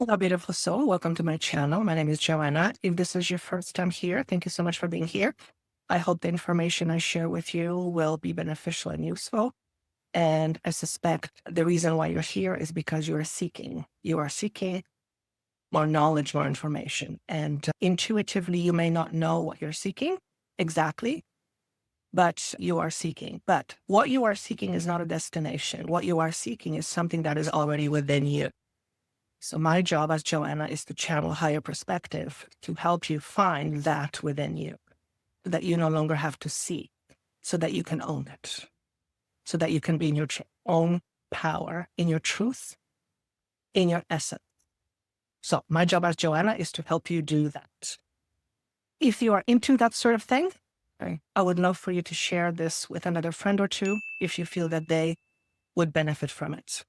Hello, beautiful soul. Welcome to my channel. My name is Joanna. If this is your first time here, thank you so much for being here. I hope the information I share with you will be beneficial and useful. And I suspect the reason why you're here is because you are seeking. You are seeking more knowledge, more information. And intuitively, you may not know what you're seeking exactly, but you are seeking. But what you are seeking is not a destination. What you are seeking is something that is already within you. So my job as Joanna is to channel higher perspective to help you find that within you, so that you no longer have to see, so that you can own it, so that you can be in your own power, in your truth, in your essence. So my job as Joanna is to help you do that. If you are into that sort of thing, I would love for you to share this with another friend or two if you feel that they would benefit from it.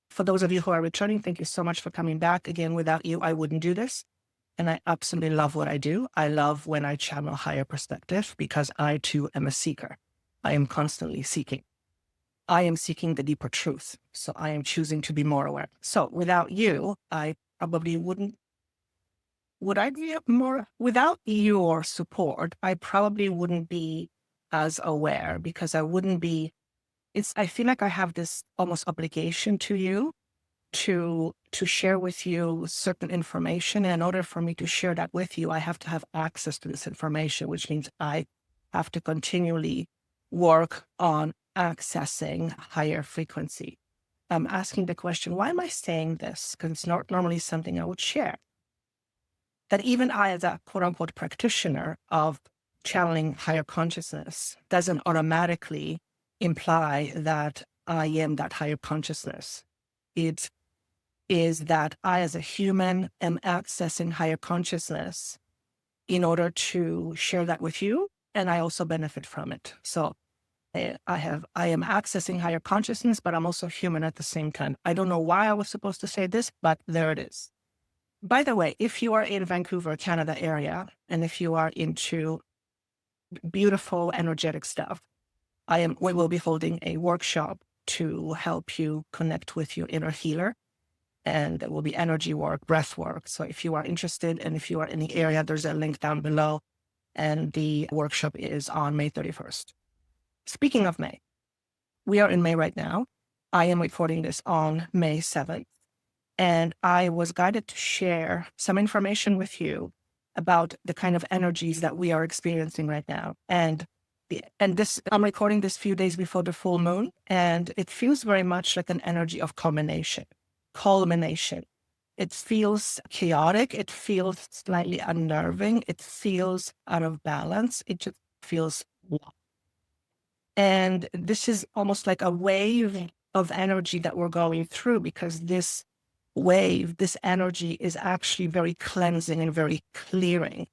For those of you who are returning, thank you so much for coming back. Again, without you, I wouldn't do this. And I absolutely love what I do. I love when I channel higher perspective because I too am a seeker. I am constantly seeking. I am seeking the deeper truth. So I am choosing to be more aware. So without you, I probably wouldn't. Would I be more without your support? I probably wouldn't be as aware because I wouldn't be. I feel like I have this almost obligation to you to share with you certain information. And in order for me to share that with you, I have to have access to this information, which means I have to continually work on accessing higher frequency. I'm asking the question, why am I saying this? Because it's not normally something I would share. That even I, as a quote unquote practitioner of channeling higher consciousness, doesn't automatically imply that I am that higher consciousness. It is that I, as a human, am accessing higher consciousness in order to share that with you. And I also benefit from it. So I am accessing higher consciousness, but I'm also human at the same time. I don't know why I was supposed to say this, but there it is. By the way, if you are in Vancouver, Canada area, and if you are into beautiful, energetic stuff, we will be holding a workshop to help you connect with your inner healer. And there will be energy work, breath work. So if you are interested and if you are in the area, there's a link down below. And the workshop is on May 31st. Speaking of May, we are in May right now. I am recording this on May 7th. And I was guided to share some information with you about the kind of energies that we are experiencing right now. And I'm recording this few days before the full moon, and it feels very much like an energy of culmination. It feels chaotic. It feels slightly unnerving. It feels out of balance. It just feels blah. And this is almost like a wave of energy that we're going through because this wave, this energy is actually very cleansing and very clearing.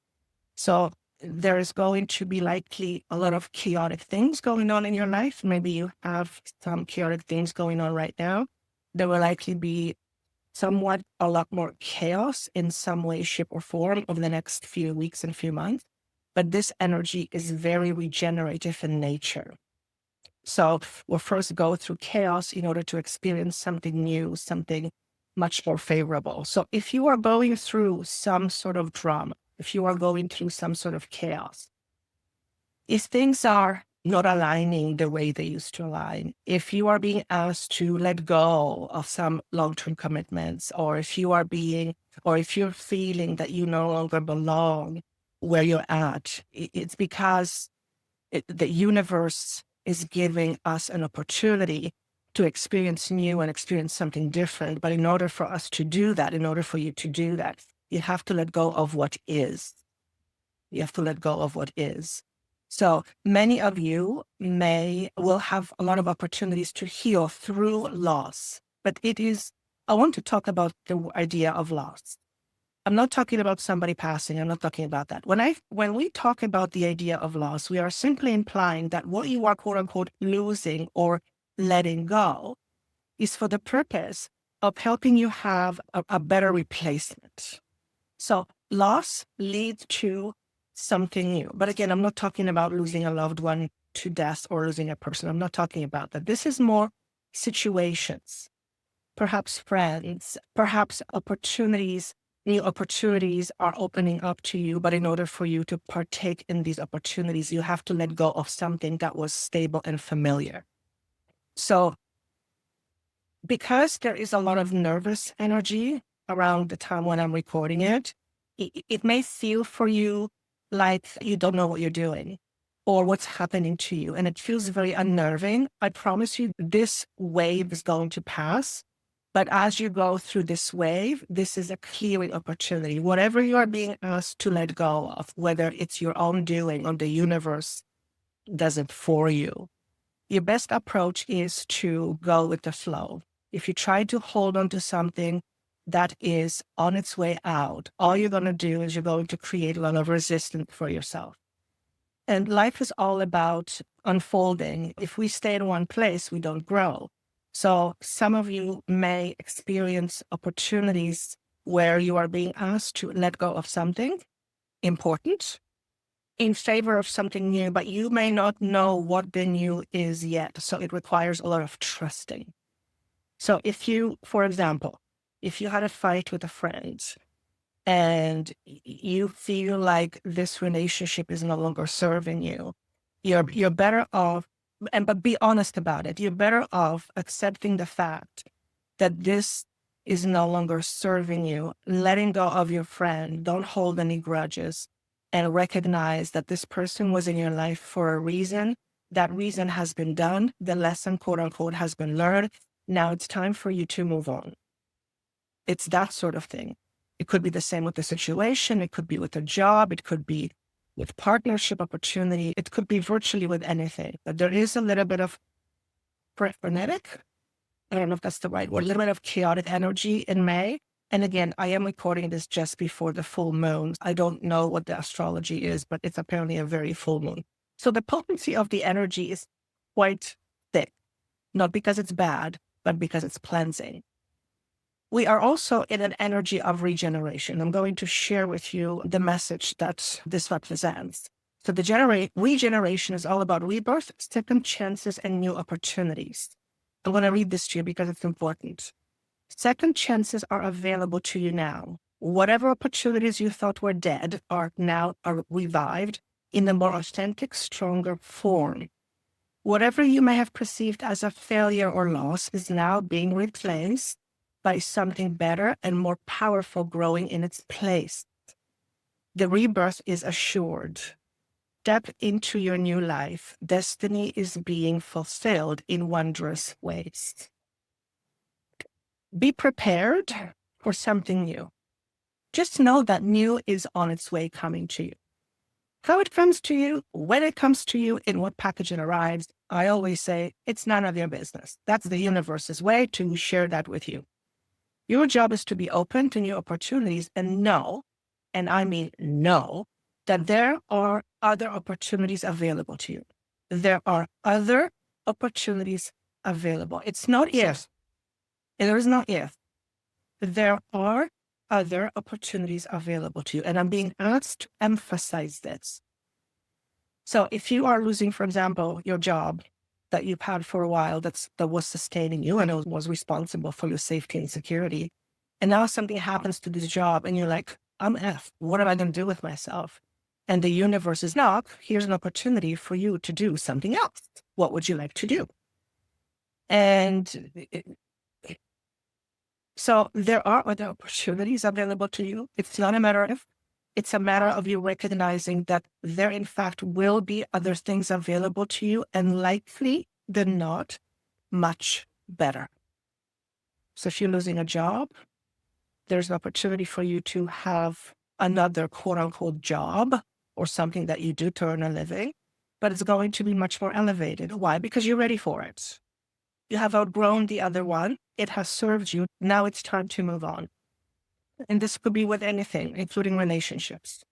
So there is going to be likely a lot of chaotic things going on in your life. Maybe you have some chaotic things going on right now. There will likely be somewhat a lot more chaos in some way, shape, or form over the next few weeks and few months. But this energy is very regenerative in nature. So we'll first go through chaos in order to experience something new, something much more favorable. So if you are going through some sort of drama, if you are going through some sort of chaos, if things are not aligning the way they used to align, if you are being asked to let go of some long-term commitments, or if you're feeling that you no longer belong where you're at, it's because the universe is giving us an opportunity to experience new and experience something different. But in order for us to do that, in order for you to do that, you have to let go of what is. You have to let go of what is. So many of you will have a lot of opportunities to heal through loss. But I want to talk about the idea of loss. I'm not talking about somebody passing. I'm not talking about that. When we talk about the idea of loss, we are simply implying that what you are quote unquote losing or letting go is for the purpose of helping you have a better replacement. So loss leads to something new. But again, I'm not talking about losing a loved one to death or losing a person. I'm not talking about that. This is more situations, perhaps friends, perhaps opportunities, new opportunities are opening up to you. But in order for you to partake in these opportunities, you have to let go of something that was stable and familiar. So because there is a lot of nervous energy around the time when I'm recording it may feel for you like you don't know what you're doing or what's happening to you. And it feels very unnerving. I promise you, this wave is going to pass. But as you go through this wave, this is a clearing opportunity. Whatever you are being asked to let go of, whether it's your own doing or the universe does it for you, your best approach is to go with the flow. If you try to hold on to something that is on its way out, all you're going to do is you're going to create a lot of resistance for yourself. And life is all about unfolding. If we stay in one place, we don't grow. So some of you may experience opportunities where you are being asked to let go of something important in favor of something new, but you may not know what the new is yet. So it requires a lot of trusting. So if you, for example, if you had a fight with a friend and you feel like this relationship is no longer serving you, you're better off, but be honest about it. You're better off accepting the fact that this is no longer serving you, letting go of your friend, don't hold any grudges, and recognize that this person was in your life for a reason. That reason has been done. The lesson, quote unquote, has been learned. Now it's time for you to move on. It's that sort of thing. It could be the same with the situation. It could be with a job. It could be with partnership opportunity. It could be virtually with anything. But there is a little bit of frenetic, I don't know if that's the right word, a little bit of chaotic energy in May. And again, I am recording this just before the full moon. I don't know what the astrology is, but it's apparently a very full moon. So the potency of the energy is quite thick, not because it's bad, but because it's cleansing. We are also in an energy of regeneration. I'm going to share with you the message that this represents. So the regeneration is all about rebirth, second chances, and new opportunities. I'm going to read this to you because it's important. Second chances are available to you now. Whatever opportunities you thought were dead are now revived in a more authentic, stronger form. Whatever you may have perceived as a failure or loss is now being replaced by something better and more powerful growing in its place. The rebirth is assured. Step into your new life. Destiny is being fulfilled in wondrous ways. Be prepared for something new. Just know that new is on its way coming to you. How it comes to you, when it comes to you, in what package it arrives, I always say it's none of your business. That's the universe's way to share that with you. Your job is to be open to new opportunities and know, and I mean know, that there are other opportunities available to you. There are other opportunities available. It's not if. There is not if. There are other opportunities available to you. And I'm being asked to emphasize this. So if you are losing, for example, your job that you've had for a while that was sustaining you and it was responsible for your safety and security, and now something happens to this job and you're like, I'm F. What am I going to do with myself? And the universe is not, here's an opportunity for you to do something else. What would you like to do? And so there are other opportunities available to you. It's not a matter of, it's a matter of you recognizing that there, in fact, will be other things available to you, and likely than not, much better. So if you're losing a job, there's an opportunity for you to have another quote unquote job or something that you do to earn a living, but it's going to be much more elevated. Why? Because you're ready for it. You have outgrown the other one. It has served you. Now it's time to move on. And this could be with anything, including relationships.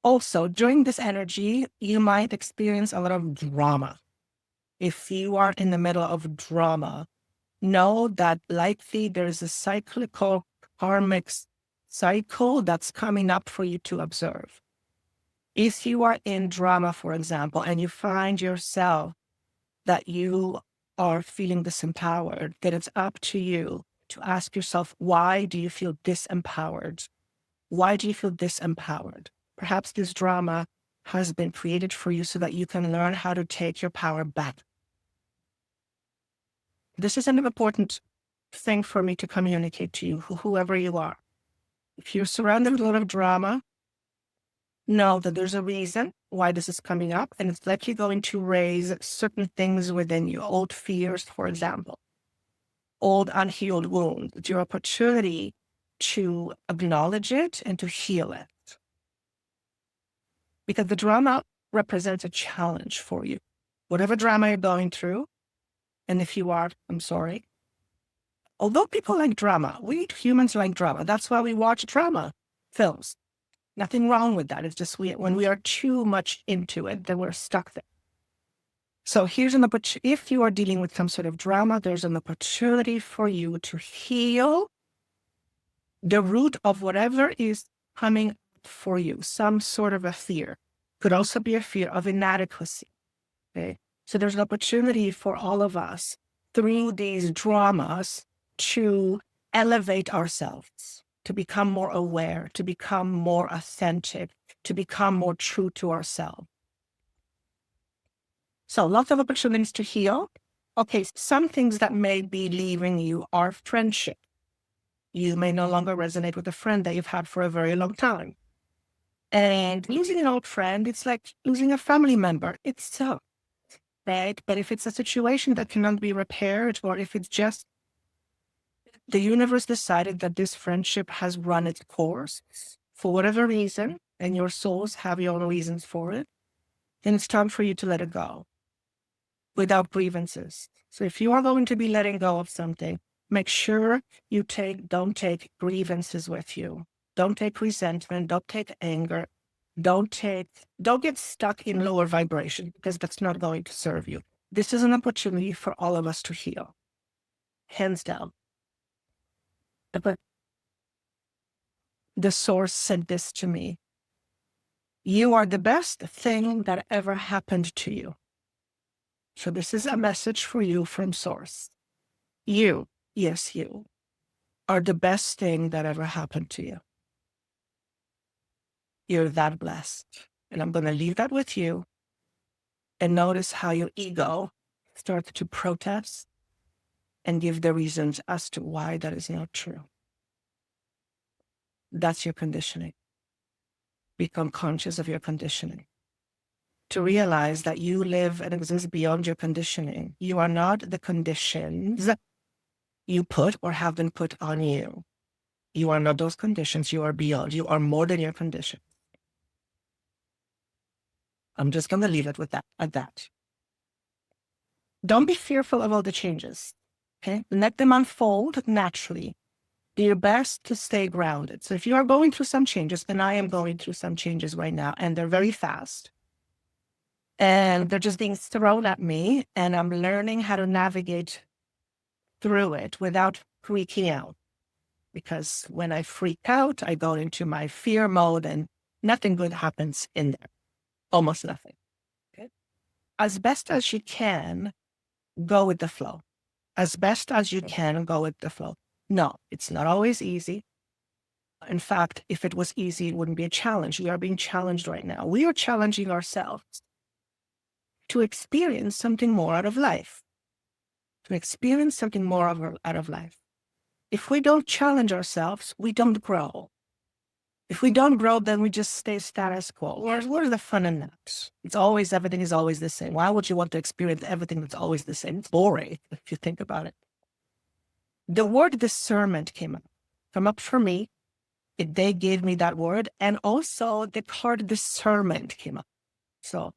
Also, during this energy, you might experience a lot of drama. If you are in the middle of drama, know that likely there's a cyclical karmic cycle that's coming up for you to observe. If you are in drama, for example, and you find yourself that you are feeling disempowered, then it's up to you to ask yourself, why do you feel disempowered? Why do you feel disempowered? Perhaps this drama has been created for you so that you can learn how to take your power back. This is an important thing for me to communicate to you, whoever you are. If you're surrounded with a lot of drama, know that there's a reason why this is coming up, and it's likely going to raise certain things within you, old fears, for example, old unhealed wounds. It's your opportunity to acknowledge it and to heal it. Because the drama represents a challenge for you. Whatever drama you're going through, and if you are, I'm sorry. Although people like drama, we humans like drama. That's why we watch drama films. Nothing wrong with that. It's just when we are too much into it, then we're stuck there. So here's an opportunity. If you are dealing with some sort of drama, there's an opportunity for you to heal the root of whatever is coming for you, some sort of a fear. Could also be a fear of inadequacy. Okay. So there's an opportunity for all of us through these dramas to elevate ourselves, to become more aware, to become more authentic, to become more true to ourselves. So lots of opportunities to heal. Okay, some things that may be leaving you are friendship. You may no longer resonate with a friend that you've had for a very long time. And losing an old friend, it's like losing a family member. It's so bad. But if it's a situation that cannot be repaired, or if it's just the universe decided that this friendship has run its course for whatever reason, and your souls have your own reasons for it, then it's time for you to let it go without grievances. So if you are going to be letting go of something, make sure you don't take grievances with you. Don't take resentment. Don't take anger. Don't get stuck in lower vibration, because that's not going to serve you. This is an opportunity for all of us to heal. Hands down. But the source said this to me. You are the best thing that ever happened to you. So this is a message for you from source. You, yes, you are the best thing that ever happened to you. You're that blessed. And I'm going to leave that with you. And notice how your ego starts to protest and give the reasons as to why that is not true. That's your conditioning. Become conscious of your conditioning. To realize that you live and exist beyond your conditioning. You are not the conditions you put or have been put on you. You are not those conditions. You are beyond. You are more than your condition. I'm just going to leave it with that, at that. Don't be fearful of all the changes. Okay? Let them unfold naturally. Do your best to stay grounded. So if you are going through some changes, and I am going through some changes right now, and they're very fast, and they're just being thrown at me, and I'm learning how to navigate through it without freaking out. Because when I freak out, I go into my fear mode, and nothing good happens in there. Almost nothing. Okay? As best as you can, go with the flow. As best as you can, go with the flow. No, it's not always easy. In fact, if it was easy, it wouldn't be a challenge. We are being challenged right now. We are challenging ourselves to experience something more out of life. To experience something more out of life. If we don't challenge ourselves, we don't grow. If we don't grow, then we just stay status quo. What is the fun in that? Everything is always the same. Why would you want to experience everything that's always the same? It's boring if you think about it. The word discernment came up for me. They gave me that word, and also the card discernment came up. So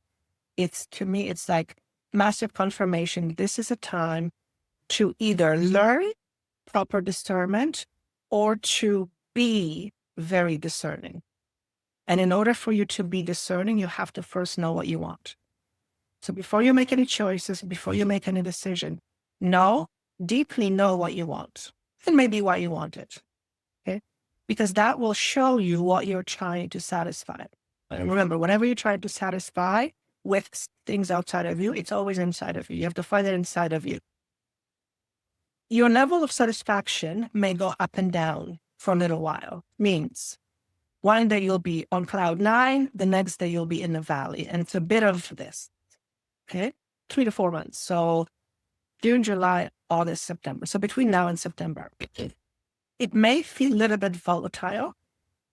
to me, it's like massive confirmation. This is a time to either learn proper discernment or to be very discerning. And in order for you to be discerning, you have to first know what you want. So before you make any choices, before you make any decision, deeply know what you want and maybe why you want it. Okay? Because that will show you what you're trying to satisfy. And remember, whenever you're trying to satisfy with things outside of you, it's always inside of you. You have to find it inside of you. Your level of satisfaction may go up and down for a little while. Means one day you'll be on cloud 9, the next day you'll be in the valley. And it's a bit of this, okay? 3 to 4 months. So June, July, August, September. So between now and September, it may feel a little bit volatile,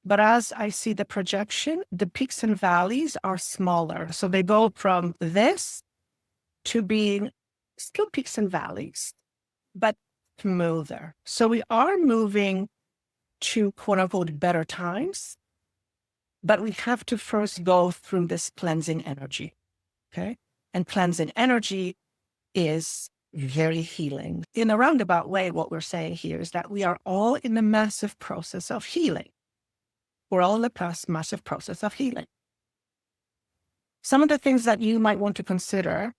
but as I see the projection, the peaks and valleys are smaller. So they go from this to being still peaks and valleys, but smoother. So we are moving to quote unquote better times, but we have to first go through this cleansing energy. Okay. And cleansing energy is very healing. In a roundabout way, what we're saying here is that we are all in the massive process of healing. We're all in the massive process of healing. Some of the things that you might want to consider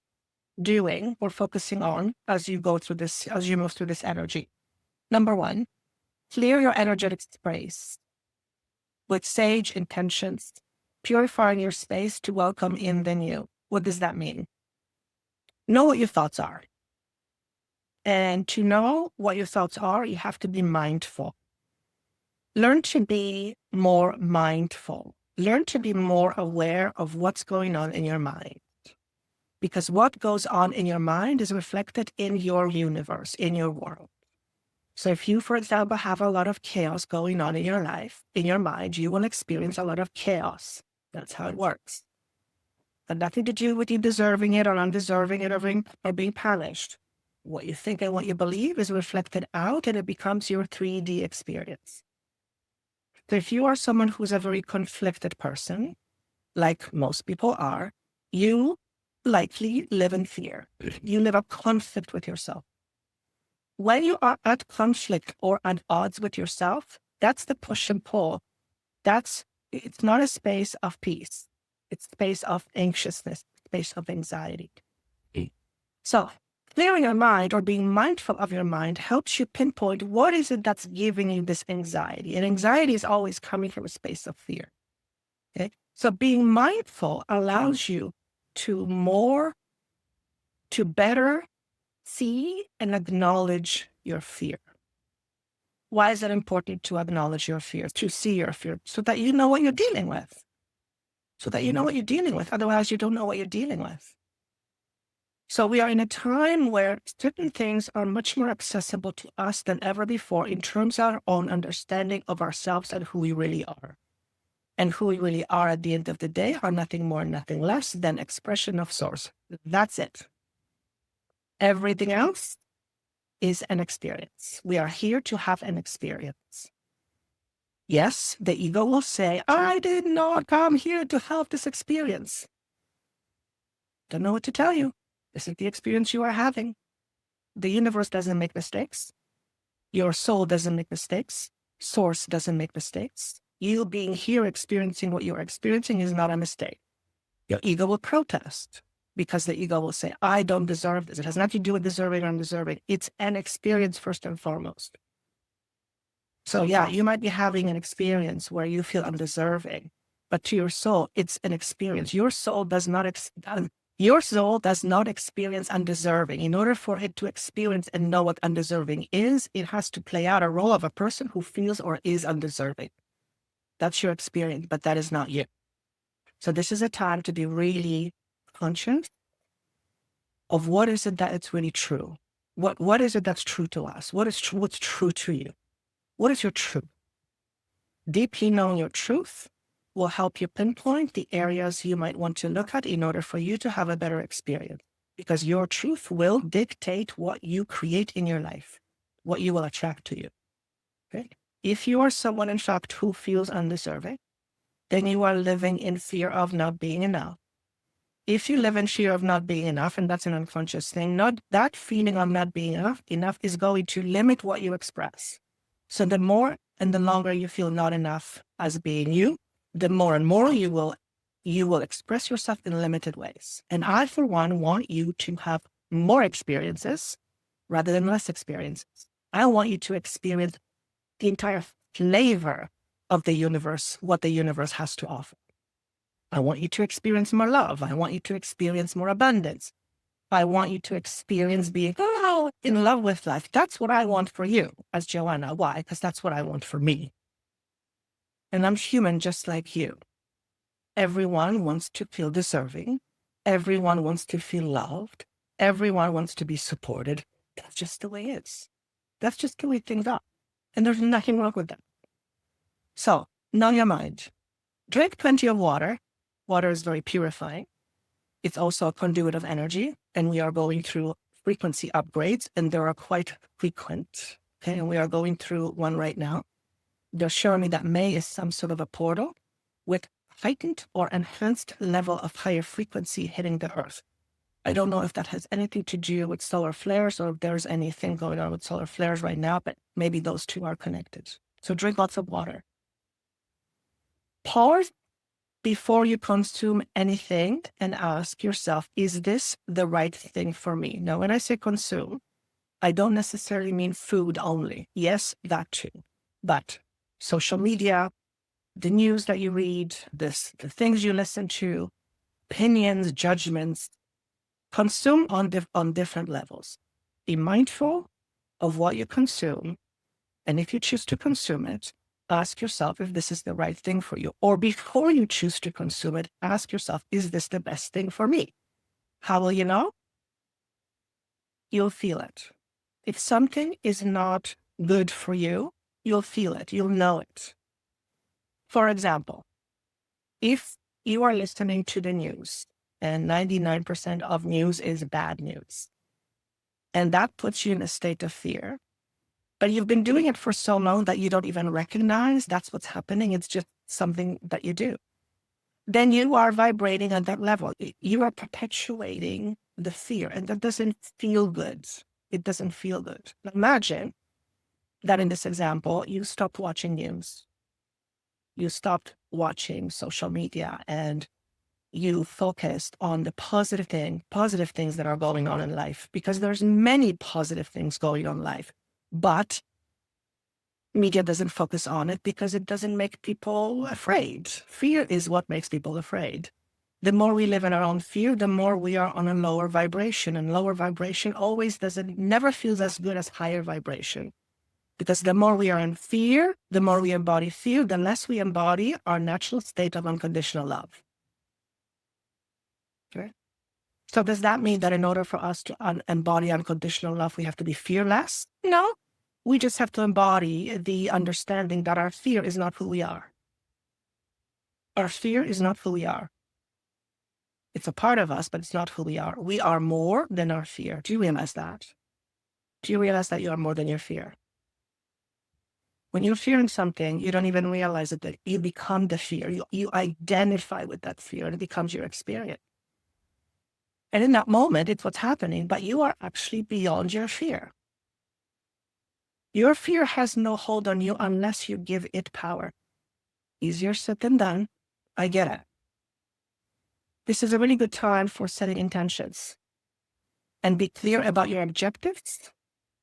doing or focusing on as you go through this, as you move through this energy. Number 1, clear your energetic space with sage intentions, purifying your space to welcome in the new. What does that mean? Know what your thoughts are. And to know what your thoughts are, you have to be mindful. Learn to be more mindful. Learn to be more aware of what's going on in your mind. Because what goes on in your mind is reflected in your universe, in your world. So if you, for example, have a lot of chaos going on in your life, in your mind, you will experience a lot of chaos. That's how it works. But nothing to do with you deserving it or undeserving it or being punished. What you think and what you believe is reflected out, and it becomes your 3D experience. So if you are someone who's a very conflicted person, like most people are, you likely live in fear. You live a conflict with yourself. When you are at conflict or at odds with yourself, that's the push and pull. It's not a space of peace. It's a space of anxiousness, space of anxiety. So clearing your mind or being mindful of your mind helps you pinpoint what is it that's giving you this anxiety. And anxiety is always coming from a space of fear. Okay? So being mindful allows you to better see and acknowledge your fear. Why is it important to acknowledge your fear, to see your fear, so that you know what you're dealing with? Otherwise, you don't know what you're dealing with. So we are in a time where certain things are much more accessible to us than ever before in terms of our own understanding of ourselves and who we really are. And who we really are at the end of the day are nothing more, nothing less than expression of source. That's it. Everything else is an experience. We are here to have an experience. Yes, the ego will say, I did not come here to have this experience. Don't know what to tell you. This is the experience you are having. The universe doesn't make mistakes. Your soul doesn't make mistakes. Source doesn't make mistakes. You being here experiencing what you're experiencing is not a mistake. Your ego will protest because the ego will say, I don't deserve this. It has nothing to do with deserving or undeserving. It's an experience first and foremost. So yeah, you might be having an experience where you feel undeserving, but to your soul, it's an experience. Your soul does not experience undeserving. In order for it to experience and know what undeserving is, it has to play out a role of a person who feels or is undeserving. That's your experience, but that is not you. So this is a time to be really conscious of what is it that it's really true. What is it that's true to us? What's true to you? What is your truth? Deeply knowing your truth will help you pinpoint the areas you might want to look at in order for you to have a better experience. Because your truth will dictate what you create in your life, what you will attract to you. Okay? If you are someone, in fact, who feels undeserving, then you are living in fear of not being enough. If you live in fear of not being enough, and that's an unconscious thing, not that feeling of not being enough is going to limit what you express. So the more and the longer you feel not enough as being you, the more and more you will express yourself in limited ways. And I, for one, want you to have more experiences rather than less experiences. I want you to experience the entire flavor of the universe, what the universe has to offer. I want you to experience more love. I want you to experience more abundance. I want you to experience being in love with life. That's what I want for you as Joanna. Why? Because that's what I want for me. And I'm human just like you. Everyone wants to feel deserving. Everyone wants to feel loved. Everyone wants to be supported. That's just the way it is. That's just the way things are. And there's nothing wrong with that. So, numb your mind. Drink plenty of water. Water is very purifying. It's also a conduit of energy, and we are going through frequency upgrades, and they are quite frequent. Okay, and we are going through one right now. They're showing me that May is some sort of a portal with heightened or enhanced level of higher frequency hitting the earth. I don't know if that has anything to do with solar flares or if there's anything going on with solar flares right now, but maybe those two are connected. So drink lots of water. Pause before you consume anything and ask yourself, is this the right thing for me? Now, when I say consume, I don't necessarily mean food only. Yes, that too. But social media, the news that you read, the things you listen to, opinions, judgments, consume on different levels. Be mindful of what you consume. And if you choose to consume it, ask yourself if this is the right thing for you. Or before you choose to consume it, ask yourself, is this the best thing for me? How will you know? You'll feel it. If something is not good for you, you'll feel it. You'll know it. For example, if you are listening to the news and 99% of news is bad news, and that puts you in a state of fear, but you've been doing it for so long that you don't even recognize that's what's happening. It's just something that you do. Then you are vibrating at that level. You are perpetuating the fear, and that doesn't feel good. It doesn't feel good. Now imagine that in this example, you stopped watching news. You stopped watching social media and you focused on the positive things that are going on in life, because there's many positive things going on in life, but media doesn't focus on it because it doesn't make people afraid. Fear is what makes people afraid. The more we live in our own fear, the more we are on a lower vibration, and lower vibration never feels as good as higher vibration. Because the more we are in fear, the more we embody fear, the less we embody our natural state of unconditional love. Okay? So does that mean that in order for us to embody unconditional love, we have to be fearless? No. We just have to embody the understanding that our fear is not who we are. Our fear is not who we are. It's a part of us, but it's not who we are. We are more than our fear. Do you realize that? Do you realize that you are more than your fear? When you're fearing something, you don't even realize it, that you become the fear. You identify with that fear, and it becomes your experience. And in that moment, it's what's happening, but you are actually beyond your fear. Your fear has no hold on you unless you give it power. Easier said than done. I get it. This is a really good time for setting intentions and be clear about your objectives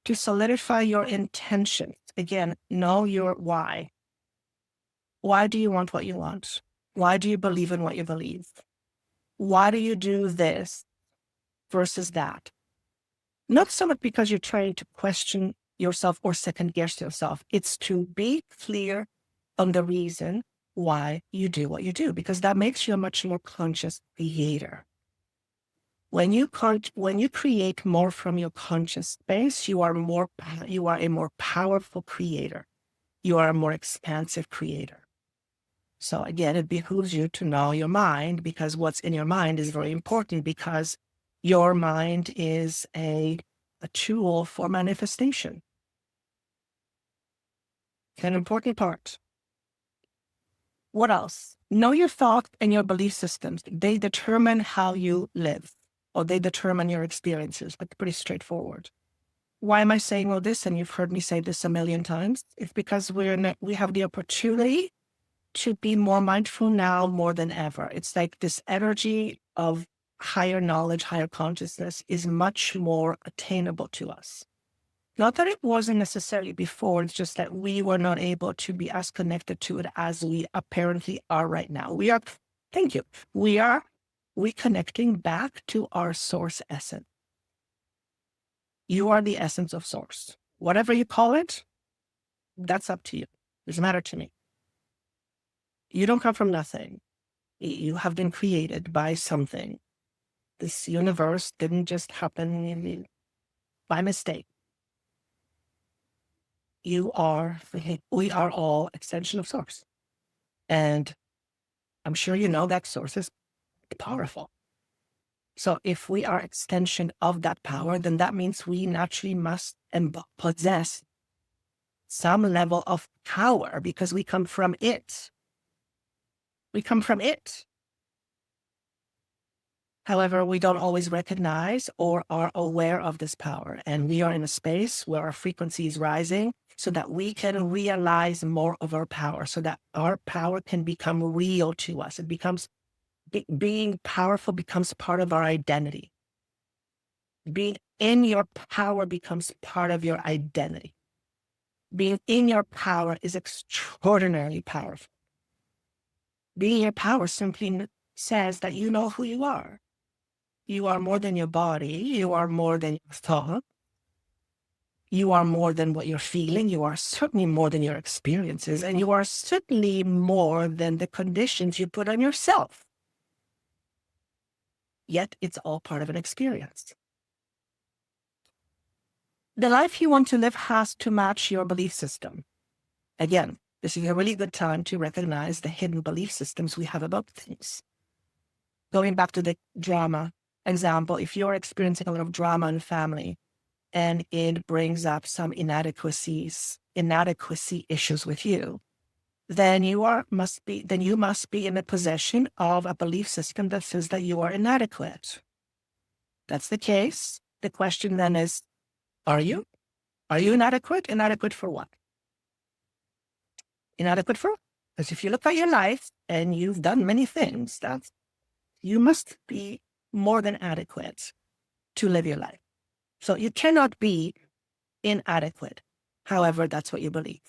to solidify your intentions. Again, know your why. Why do you want what you want? Why do you believe in what you believe? Why do you do this versus that? Not so much because you're trying to question yourself or second guess yourself. It's to be clear on the reason why you do what you do, because that makes you a much more conscious creator. When you create more from your conscious space, you are a more powerful creator. You are a more expansive creator. So again, it behooves you to know your mind, because what's in your mind is very important, because your mind is a tool for manifestation. It's an important part. What else? Know your thoughts and your belief systems. They determine how you live, or they determine your experiences. That's pretty straightforward. Why am I saying all this? And you've heard me say this a million times. It's because we have the opportunity to be more mindful now more than ever. It's like this energy of higher knowledge, higher consciousness is much more attainable to us. Not that it wasn't necessarily before, it's just that we were not able to be as connected to it as we apparently are right now. We are reconnecting back to our source essence. You are the essence of source. Whatever you call it, that's up to you. It doesn't matter to me. You don't come from nothing. You have been created by something. This universe didn't just happen by mistake. We are all extension of source. And I'm sure you know that source is powerful. So if we are extension of that power, then that means we naturally must possess some level of power because we come from it. We come from it. However, we don't always recognize or are aware of this power. And we are in a space where our frequency is rising so that we can realize more of our power, so that our power can become real to us. It becomes, being powerful becomes part of our identity. Being in your power becomes part of your identity. Being in your power is extraordinarily powerful. Being in your power simply says that you know who you are. You are more than your body. You are more than your thought. You are more than what you're feeling. You are certainly more than your experiences. And you are certainly more than the conditions you put on yourself. Yet it's all part of an experience. The life you want to live has to match your belief system. Again, this is a really good time to recognize the hidden belief systems we have about things. Going back to the drama example, if you're experiencing a lot of drama in family and it brings up some inadequacy issues with you, then you must be in the possession of a belief system that says that you are inadequate. That's the case. The question then is, are you? Are you inadequate? Inadequate for what? Inadequate for? Because if you look at your life and you've done many things, you must be more than adequate to live your life. So you cannot be inadequate. However, that's what you believe.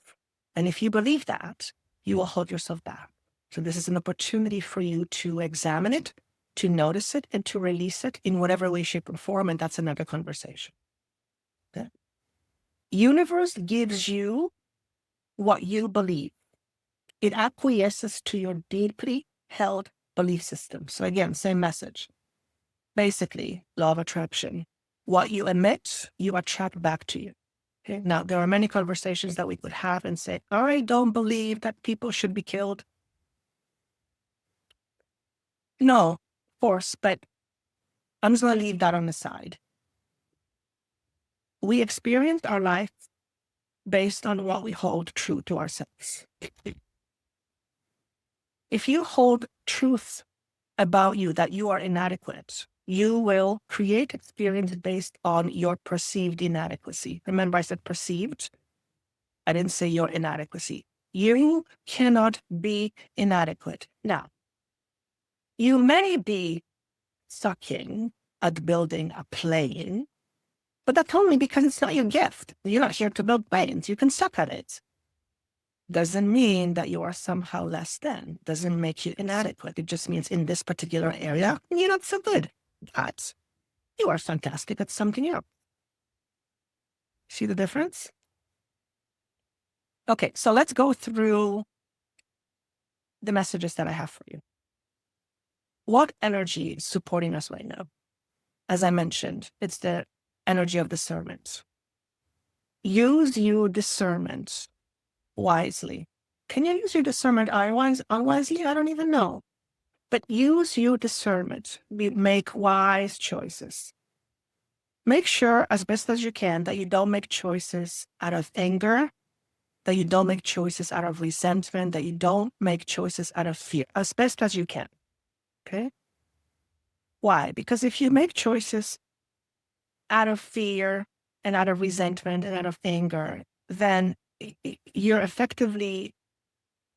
And if you believe that, you will hold yourself back. So this is an opportunity for you to examine it, to notice it, and to release it in whatever way, shape, or form. And that's another conversation. Okay? Universe gives you what you believe. It acquiesces to your deeply held belief system. So again, same message. Basically, law of attraction. What you emit, you attract back to you. Okay? Now, there are many conversations that we could have and say, I don't believe that people should be killed. No, of course, but I'm just going to leave that on the side. We experience our life based on what we hold true to ourselves. If you hold truth about you that you are inadequate, you will create experience based on your perceived inadequacy. Remember, I said perceived. I didn't say your inadequacy. You cannot be inadequate. Now, you may be sucking at building a plane, but that's only because it's not your gift. You're not here to build planes. You can suck at it. Doesn't mean that you are somehow less than. Doesn't make you inadequate. It just means in this particular area, you're not so good. But you are fantastic at something else. See the difference? Okay, so let's go through the messages that I have for you. What energy is supporting us right now? As I mentioned, it's the energy of discernment. Use your discernment wisely. Can you use your discernment unwisely? I don't even know. But use your discernment. Make wise choices. Make sure as best as you can that you don't make choices out of anger, that you don't make choices out of resentment, that you don't make choices out of fear, as best as you can. Okay? Why? Because if you make choices out of fear and out of resentment and out of anger, then you're effectively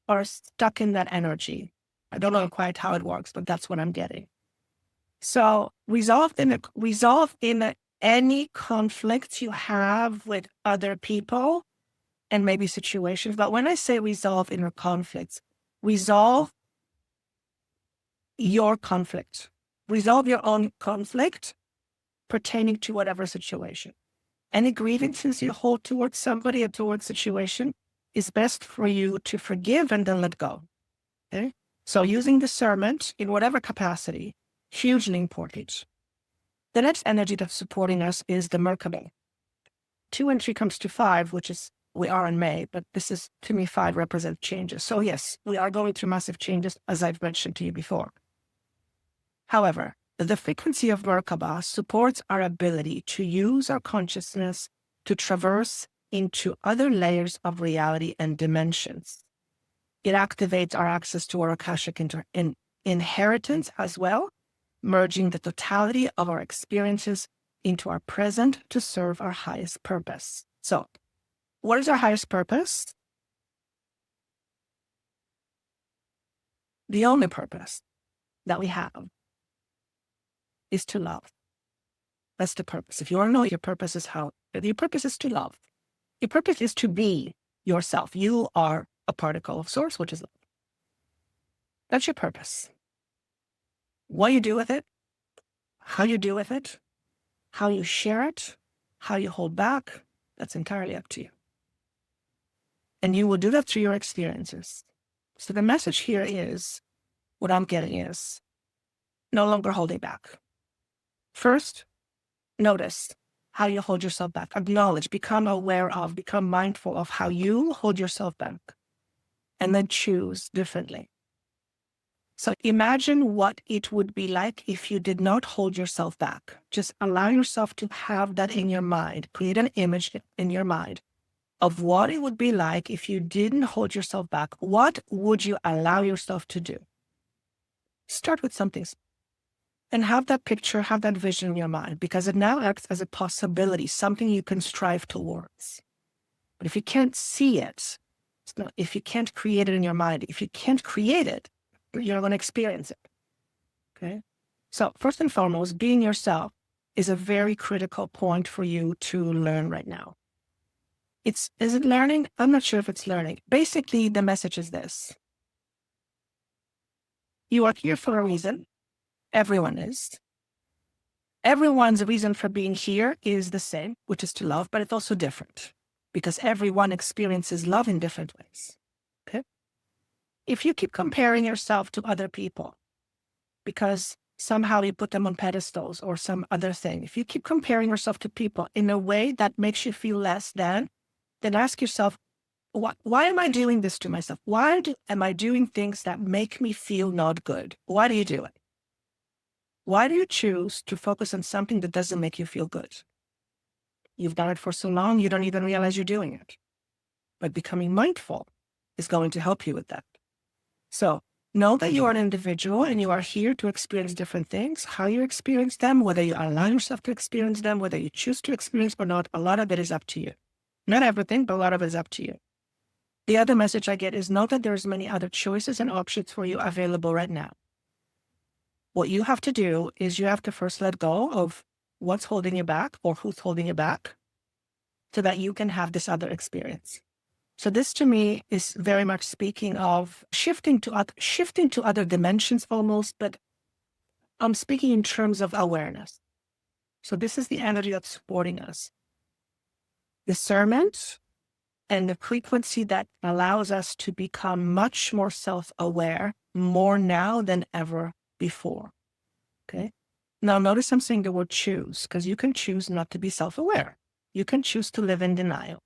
are stuck in that energy. I don't know quite how it works, but that's what I'm getting. So resolve in any conflicts you have with other people and maybe situations. But when I say resolve inner conflicts, resolve your conflict. Resolve your own conflict pertaining to whatever situation. Any grievances you hold towards somebody or towards situation is best for you to forgive and then let go. Okay? So using discernment in whatever capacity, hugely important. The next energy that's supporting us is the Merkaba. 2 and 3 comes to 5, which is, we are in May, but this is, to me, 5 represents changes. So yes, we are going through massive changes, as I've mentioned to you before. However, the frequency of Merkaba supports our ability to use our consciousness to traverse into other layers of reality and dimensions. It activates our access to our Akashic inheritance as well, merging the totality of our experiences into our present to serve our highest purpose. So, what is our highest purpose? The only purpose that we have is to love. That's the purpose. If you want to know, your purpose is your purpose is to love. Your purpose is to be yourself. You are a particle of source, which is love. That's your purpose. What you do with it, how you do with it, how you share it, how you hold back, that's entirely up to you. And you will do that through your experiences. So the message here is, what I'm getting is, no longer holding back. First, notice how you hold yourself back. Acknowledge, become aware of, become mindful of how you hold yourself back. And then choose differently. So imagine what it would be like if you did not hold yourself back. Just allow yourself to have that in your mind. Create an image in your mind of what it would be like if you didn't hold yourself back. What would you allow yourself to do? Start with something and have that picture, have that vision in your mind, because it now acts as a possibility, something you can strive towards. But if you can't see it, if you can't create it in your mind, if you can't create it, you're going to experience it. Okay. So first and foremost, being yourself is a very critical point for you to learn right now. Is it learning? I'm not sure if it's learning. Basically, the message is this. You are here for a reason. Everyone is. Everyone's reason for being here is the same, which is to love, but it's also different because everyone experiences love in different ways. Okay. If you keep comparing yourself to other people because somehow you put them on pedestals or some other thing, if you keep comparing yourself to people in a way that makes you feel less than, then ask yourself, why am I doing this to myself? Am I doing things that make me feel not good? Why do you do it? Why do you choose to focus on something that doesn't make you feel good? You've done it for so long, you don't even realize you're doing it. But becoming mindful is going to help you with that. So know that you are an individual and you are here to experience different things. How you experience them, whether you allow yourself to experience them, whether you choose to experience or not, a lot of it is up to you. Not everything, but a lot of it is up to you. The other message I get is know that there's many other choices and options for you available right now. What you have to do is you have to first let go of what's holding you back or who's holding you back so that you can have this other experience. So this to me is very much speaking of shifting to other dimensions almost, but I'm speaking in terms of awareness. So this is the energy that's supporting us. Discernment and the frequency that allows us to become much more self-aware, more now than ever before. Okay. Now notice I'm saying the word choose, because you can choose not to be self-aware. You can choose to live in denial.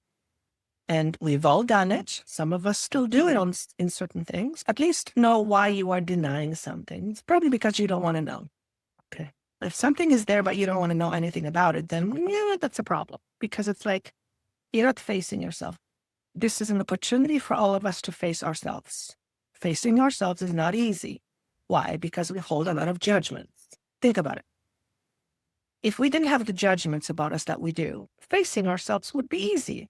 And we've all done it. Some of us still do it in certain things. At least know why you are denying something. It's probably because you don't want to know. Okay. If something is there, but you don't want to know anything about it, then yeah, that's a problem, because it's like you're not facing yourself. This is an opportunity for all of us to face ourselves. Facing ourselves is not easy. Why? Because we hold a lot of judgments. Think about it. If we didn't have the judgments about us that we do, facing ourselves would be easy.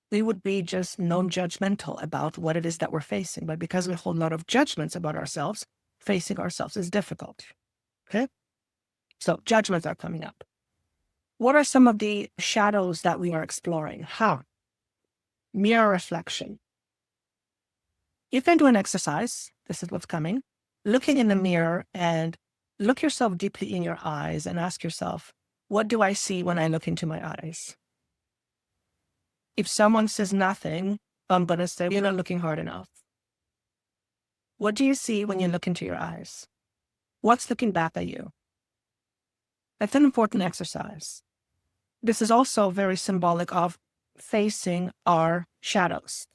We would be just non-judgmental about what it is that we're facing. But because we hold a lot of judgments about ourselves, facing ourselves is difficult. Okay? So judgments are coming up. What are some of the shadows that we are exploring? Mirror reflection. You can do an exercise. This is what's coming. Looking in the mirror and look yourself deeply in your eyes and ask yourself, what do I see when I look into my eyes? If someone says nothing, I'm going to say, you're not looking hard enough. What do you see when you look into your eyes? What's looking back at you? That's an important exercise. This is also very symbolic of facing our shadows,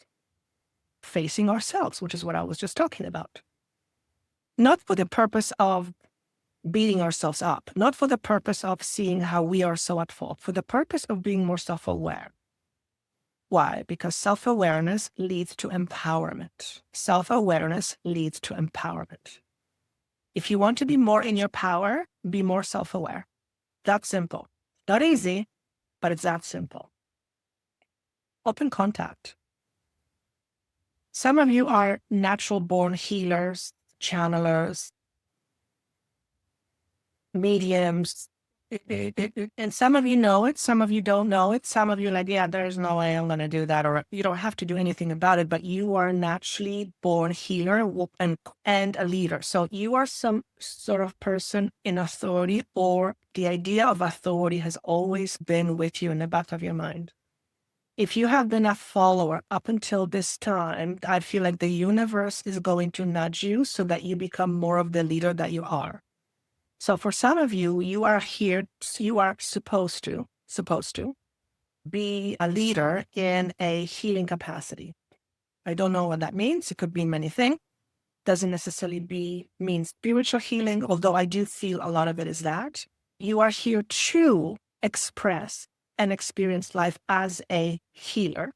facing ourselves, which is what I was just talking about. Not for the purpose of beating ourselves up, not for the purpose of seeing how we are so at fault, for the purpose of being more self-aware. Why? Because self-awareness leads to empowerment. Self-awareness leads to empowerment. If you want to be more in your power, be more self-aware. That's simple. Not easy, but it's that simple. Open contact. Some of you are natural born healers, channelers, mediums, and some of you know it, some of you don't know it, some of you are like, yeah, there's no way I'm going to do that, or you don't have to do anything about it, but you are a naturally born healer and a leader. So you are some sort of person in authority, or the idea of authority has always been with you in the back of your mind. If you have been a follower up until this time, I feel like the universe is going to nudge you so that you become more of the leader that you are. So for some of you, you are here, you are supposed to be a leader in a healing capacity. I don't know what that means. It could be many things. Doesn't necessarily mean spiritual healing, although I do feel a lot of it is that. You are here to express and experience life as a healer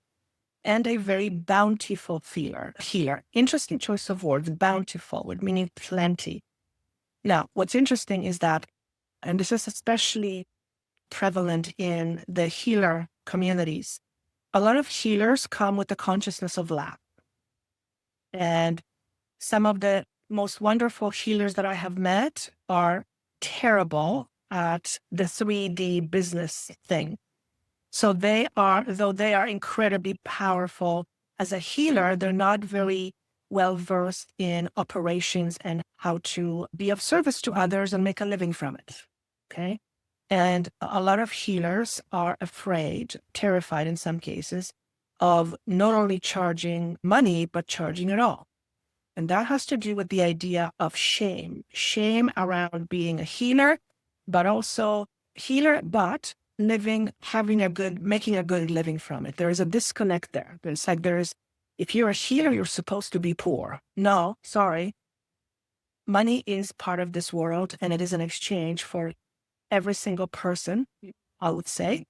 and a very bountiful healer. Interesting choice of words, bountiful, with meaning plenty. Now, what's interesting is that, and this is especially prevalent in the healer communities, a lot of healers come with the consciousness of lack. And some of the most wonderful healers that I have met are terrible at the 3D business thing. So though they are incredibly powerful as a healer, they're not very well versed in operations and how to be of service to others and make a living from it. Okay. And a lot of healers are afraid, terrified in some cases, of not only charging money, but charging it all. And that has to do with the idea of shame around being a healer, but also but making a good living from it. There is a disconnect there. It's like if you're a healer, you're supposed to be poor. No, sorry. Money is part of this world, and it is an exchange for every single person, I would say.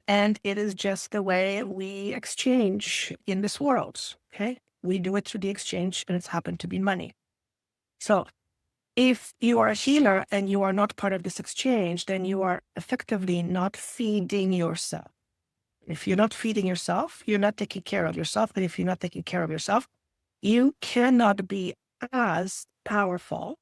And it is just the way we exchange in this world. Okay. We do it through the exchange, and it's happened to be money. So if you are a healer and you are not part of this exchange, then you are effectively not feeding yourself. If you're not feeding yourself, you're not taking care of yourself. And if you're not taking care of yourself, you cannot be as powerful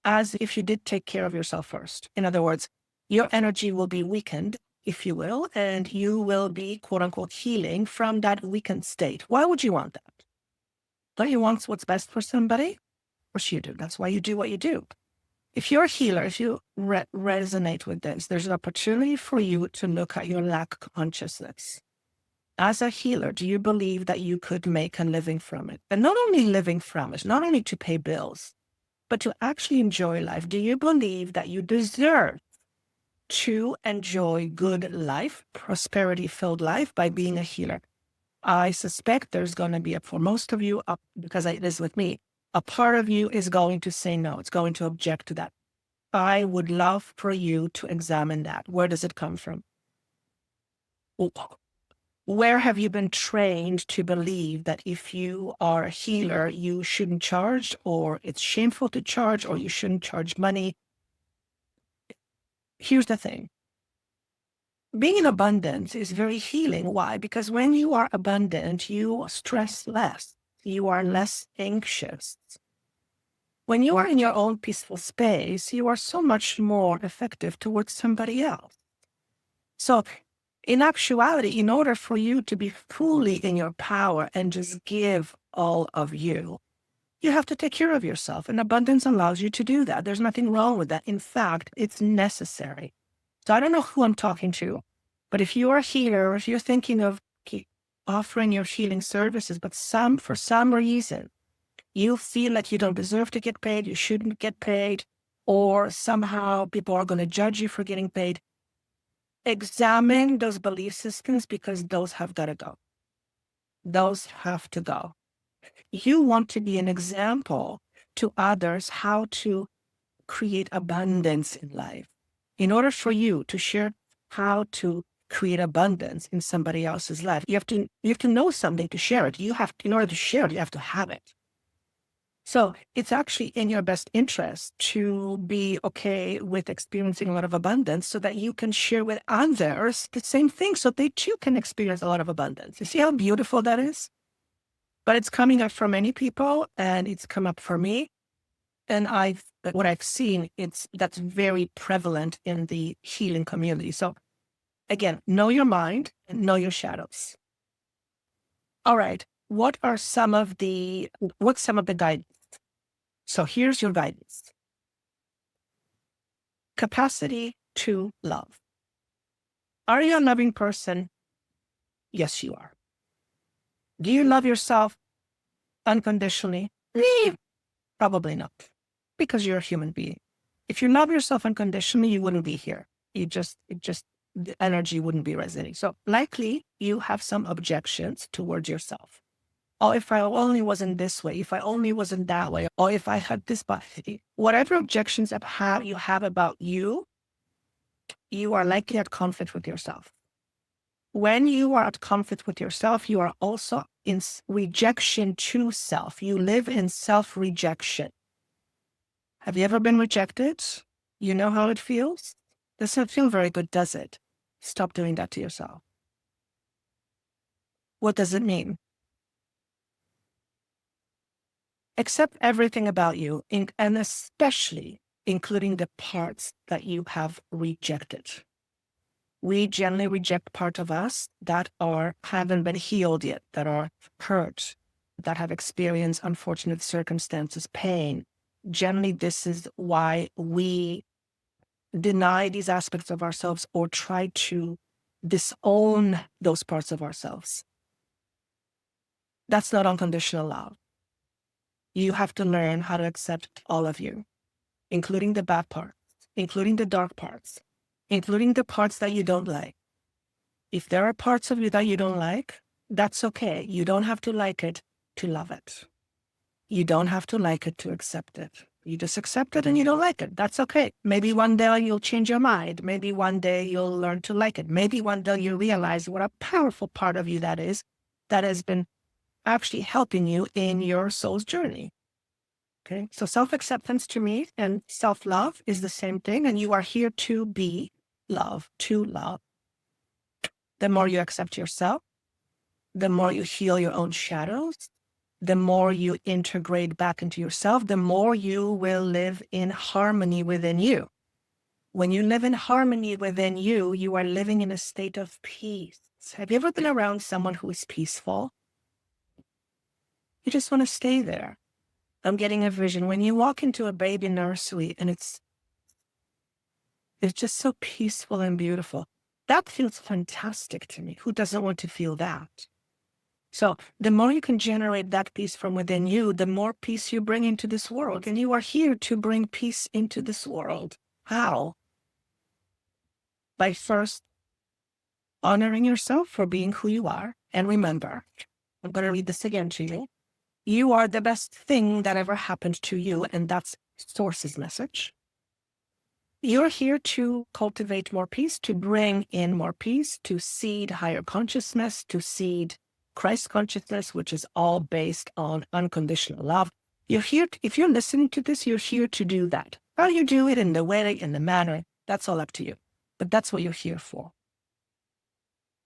as if you did take care of yourself first. In other words, your energy will be weakened, if you will, and you will be, quote unquote, healing from that weakened state. Why would you want that? Don't you want what's best for somebody? Of course you do. That's why you do what you do. If you're a healer, if you resonate with this, there's an opportunity for you to look at your lack consciousness. As a healer, do you believe that you could make a living from it? And not only living from it, not only to pay bills, but to actually enjoy life. Do you believe that you deserve to enjoy good life, prosperity-filled life by being a healer? I suspect there's going to be, for most of you, because it is with me, a part of you is going to say no. It's going to object to that. I would love for you to examine that. Where does it come from? Where have you been trained to believe that if you are a healer, you shouldn't charge, or it's shameful to charge, or you shouldn't charge money? Here's the thing. Being in abundance is very healing. Why? Because when you are abundant, you stress less. You are less anxious. When you are in your own peaceful space, you are so much more effective towards somebody else. So in actuality, in order for you to be fully in your power and just give all of you, you have to take care of yourself. And abundance allows you to do that. There's nothing wrong with that. In fact, it's necessary. So I don't know who I'm talking to, But if you are here, if you're thinking of offering your healing services, but for some reason, you feel like you don't deserve to get paid, you shouldn't get paid, or somehow people are going to judge you for getting paid, examine those belief systems, because those have got to go. Those have to go. You want to be an example to others how to create abundance in life. In order for you to share how to create abundance in somebody else's life, you have to know something to share it. In order to share it, you have to have it. So it's actually in your best interest to be okay with experiencing a lot of abundance so that you can share with others the same thing so they too can experience a lot of abundance. You see how beautiful that is? But it's coming up for many people, and it's come up for me. And what I've seen, that's very prevalent in the healing community. So again, know your mind and know your shadows. All right. What's some of the guidance? So here's your guidance. Capacity to love. Are you a loving person? Yes, you are. Do you love yourself unconditionally? Probably not, because you're a human being. If you love yourself unconditionally, you wouldn't be here. The energy wouldn't be resonating. So likely you have some objections towards yourself. Oh, if I only wasn't this way, if I only wasn't that way, or if I had this body, whatever objections you have about you, you are likely at conflict with yourself. When you are at conflict with yourself, you are also in rejection to self. You live in self-rejection. Have you ever been rejected? You know how it feels? Doesn't feel very good, does it? Stop doing that to yourself. What does it mean? Accept everything about you, and especially including the parts that you have rejected. We generally reject parts of us that haven't been healed yet, that are hurt, that have experienced unfortunate circumstances, pain. Generally, this is why we deny these aspects of ourselves or try to disown those parts of ourselves. That's not unconditional love. You have to learn how to accept all of you, including the bad parts, including the dark parts, including the parts that you don't like. If there are parts of you that you don't like, that's okay. You don't have to like it to love it. You don't have to like it to accept it. You just accept it and you don't like it. That's okay. Maybe one day you'll change your mind. Maybe one day you'll learn to like it. Maybe one day you realize what a powerful part of you that is, that has been actually helping you in your soul's journey. Okay. So self-acceptance to me and self-love is the same thing. And you are here to be love, to love. The more you accept yourself, the more you heal your own shadows, the more you integrate back into yourself, the more you will live in harmony within you. When you live in harmony within you, you are living in a state of peace. Have you ever been around someone who is peaceful? You just want to stay there. I'm getting a vision. When you walk into a baby nursery and it's just so peaceful and beautiful, that feels fantastic to me. Who doesn't want to feel that? So the more you can generate that peace from within you, the more peace you bring into this world. And you are here to bring peace into this world. How? By first honoring yourself for being who you are. And remember, I'm going to read this again to you. You are the best thing that ever happened to you. And that's Source's message. You're here to cultivate more peace, to bring in more peace, to seed higher consciousness, to seed Christ consciousness, which is all based on unconditional love. You're here, if you're listening to this, you're here to do that. How you do it, in the way, in the manner, that's all up to you. But that's what you're here for.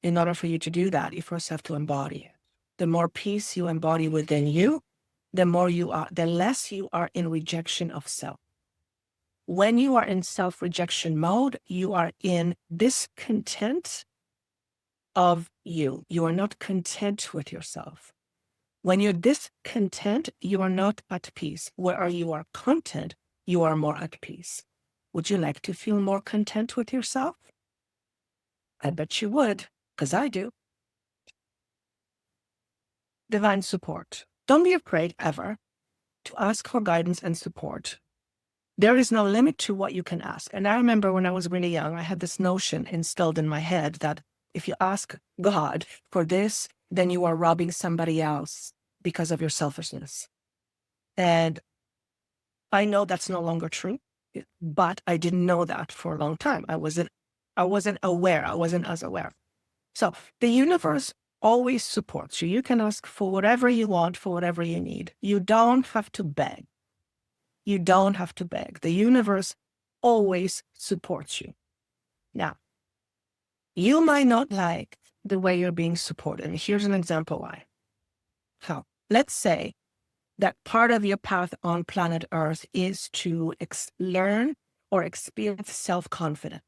In order for you to do that, you first have to embody it. The more peace you embody within you, the less you are in rejection of self. When you are in self-rejection mode, you are in discontent of you. You are not content with yourself. When you're discontent, you are not at peace. Where you are content, you are more at peace. Would you like to feel more content with yourself? I bet you would, because I do. Divine support. Don't be afraid ever to ask for guidance and support. There is no limit to what you can ask. And I remember when I was really young, I had this notion instilled in my head that if you ask God for this, then you are robbing somebody else because of your selfishness. And I know that's no longer true, but I didn't know that for a long time. I wasn't aware. I wasn't as aware. So the universe always supports you. You can ask for whatever you want, for whatever you need. You don't have to beg. You don't have to beg. The universe always supports you. Now, you might not like the way you're being supported. And here's an example why. How? Let's say that part of your path on planet Earth is to learn or experience self-confidence.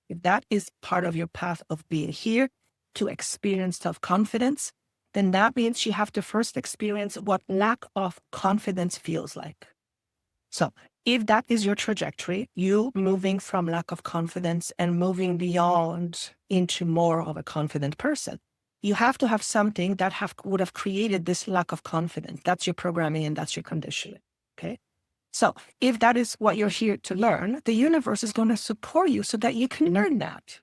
If that is part of your path of being here, to experience self-confidence, then that means you have to first experience what lack of confidence feels like. So if that is your trajectory, you moving from lack of confidence and moving beyond into more of a confident person, you have to have something that would have created this lack of confidence. That's your programming and that's your conditioning. Okay. So if that is what you're here to learn, the universe is going to support you so that you can learn that.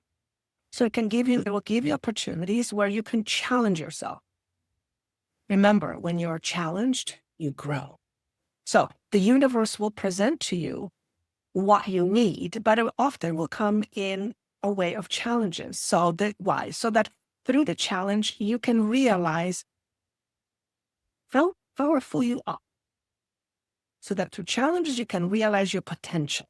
So it will give you opportunities where you can challenge yourself. Remember, when you're challenged, you grow. So the universe will present to you what you need, but it often will come in a way of challenges. So why? So that through the challenge, you can realize how powerful you are. So that through challenges, you can realize your potential.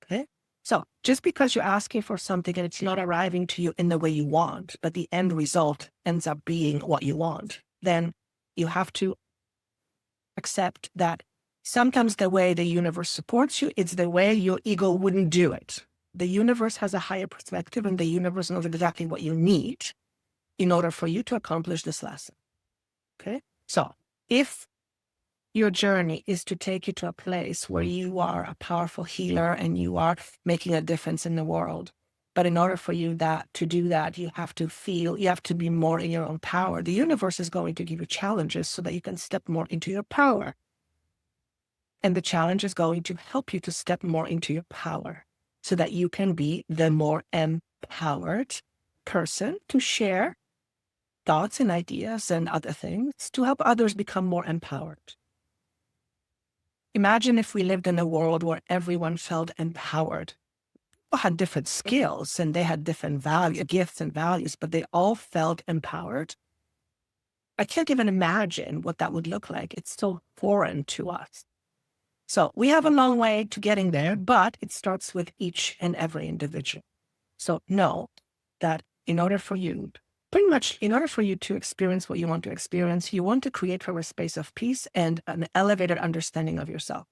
Okay. So just because you're asking for something and it's not arriving to you in the way you want, but the end result ends up being what you want, then you have to accept that sometimes the way the universe supports you, it's the way your ego wouldn't do it. The universe has a higher perspective and the universe knows exactly what you need in order for you to accomplish this lesson. Okay. So if your journey is to take you to a place where you are a powerful healer and you are making a difference in the world. But in order for you to do that, you have to be more in your own power. The universe is going to give you challenges so that you can step more into your power. And the challenge is going to help you to step more into your power so that you can be the more empowered person to share thoughts and ideas and other things to help others become more empowered. Imagine if we lived in a world where everyone felt empowered. People had different skills and they had different gifts and values, but they all felt empowered. I can't even imagine what that would look like. It's so foreign to us. So we have a long way to getting there, but it starts with each and every individual. So know that in order for you to experience what you want to experience, you want to create for a space of peace and an elevated understanding of yourself.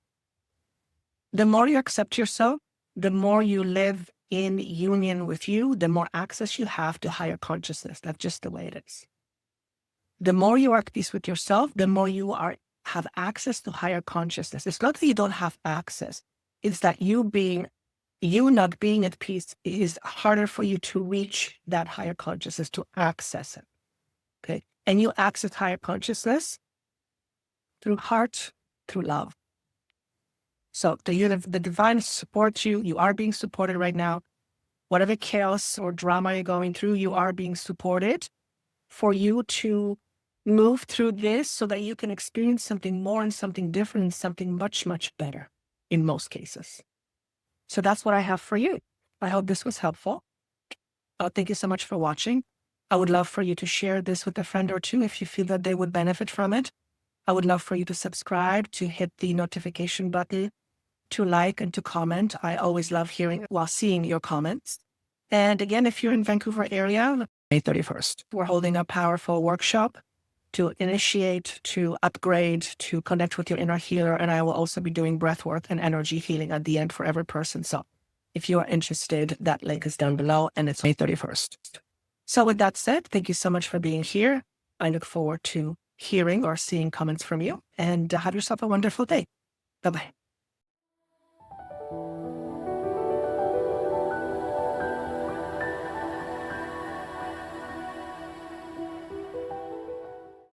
The more you accept yourself, the more you live in union with you, the more access you have to higher consciousness. That's just the way it is. The more you are at peace with yourself, the more you have access to higher consciousness. It's not that you don't have access. It's that you not being at peace is harder for you to reach that higher consciousness, to access it. Okay. And you access higher consciousness through heart, through love. So the divine supports you. You are being supported right now. Whatever chaos or drama you're going through, you are being supported for you to move through this so that you can experience something more and something different and something much, much better in most cases. So that's what I have for you. I hope this was helpful. Thank you so much for watching. I would love for you to share this with a friend or two if you feel that they would benefit from it. I would love for you to subscribe, to hit the notification button, to like and to comment. I always love seeing your comments. And again, if you're in Vancouver area, May 31st, we're holding a powerful workshop to initiate, to upgrade, to connect with your inner healer. And I will also be doing breath work and energy healing at the end for every person. So if you are interested, that link is down below and it's May 31st. So with that said, thank you so much for being here. I look forward to hearing or seeing comments from you and have yourself a wonderful day. Bye-bye.